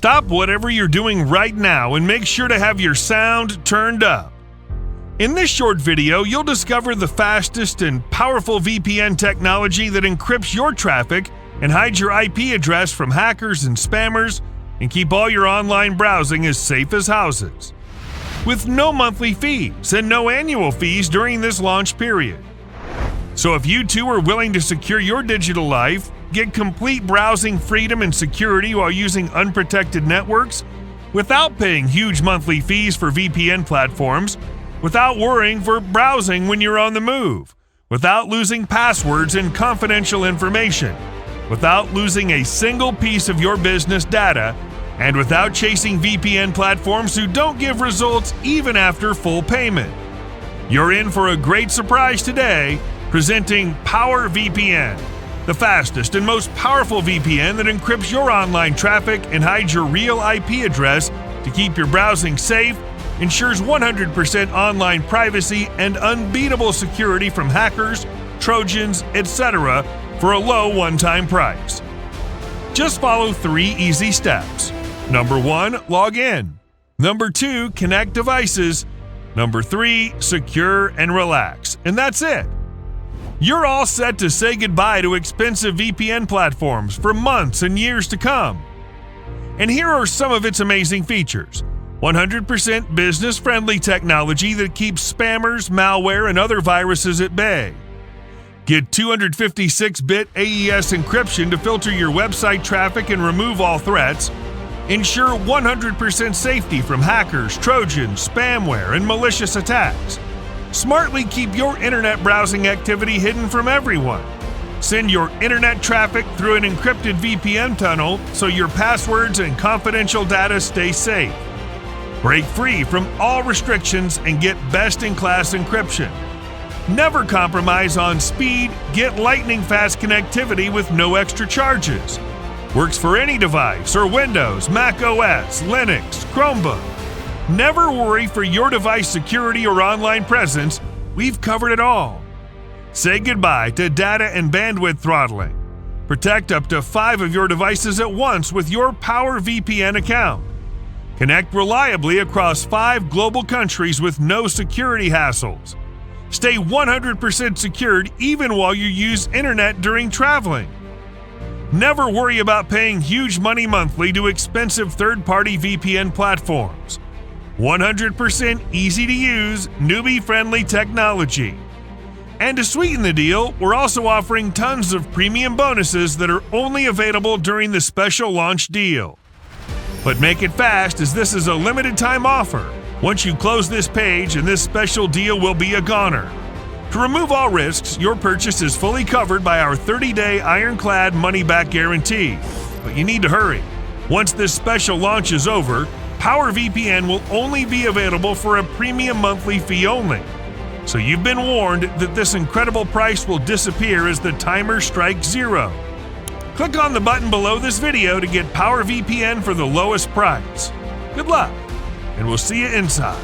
Stop whatever you're doing right now and make sure to have your sound turned up. In this short video, you'll discover the fastest and powerful VPN technology that encrypts your traffic and hides your IP address from hackers and spammers and keep all your online browsing as safe as houses. With no monthly fees and no annual fees during this launch period. So if you too are willing to secure your digital life, get complete browsing freedom and security while using unprotected networks, without paying huge monthly fees for VPN platforms, without worrying for browsing when you're on the move, without losing passwords and confidential information, without losing a single piece of your business data, and without chasing VPN platforms who don't give results even after full payment. You're in for a great surprise today, presenting Power VPN, the fastest and most powerful VPN that encrypts your online traffic and hides your real IP address to keep your browsing safe, ensures 100% online privacy and unbeatable security from hackers, Trojans, etc. for a low one-time price. Just follow 3 easy steps. Number 1, log in. Number 2, connect devices. Number 3, secure and relax. And that's it. You're all set to say goodbye to expensive VPN platforms for months and years to come. And here are some of its amazing features. 100% business-friendly technology that keeps spammers, malware, and other viruses at bay. Get 256-bit AES encryption to filter your website traffic and remove all threats. Ensure 100% safety from hackers, Trojans, spamware, and malicious attacks. Smartly keep your internet browsing activity hidden from everyone. Send your internet traffic through an encrypted VPN tunnel so your passwords and confidential data stay safe. Break free from all restrictions and get best-in-class encryption. Never compromise on speed, get lightning-fast connectivity with no extra charges. Works for any device or Windows, macOS, Linux, Chromebook. Never worry for your device security or online presence, we've covered it all. Say goodbye to data and bandwidth throttling. Protect up to 5 of your devices at once with your Power VPN account. Connect reliably across 5 global countries with no security hassles. Stay 100% secured even while you use internet during traveling. Never worry about paying huge money monthly to expensive third-party VPN platforms. 100% easy to use, newbie-friendly technology. And to sweeten the deal, we're also offering tons of premium bonuses that are only available during the special launch deal. But make it fast, as this is a limited time offer. Once you close this page, and this special deal will be a goner. To remove all risks, your purchase is fully covered by our 30-day ironclad money-back guarantee. But you need to hurry. Once this special launch is over, Power VPN will only be available for a premium monthly fee only. So you've been warned that this incredible price will disappear as the timer strikes 0. Click on the button below this video to get Power VPN for the lowest price. Good luck, and we'll see you inside.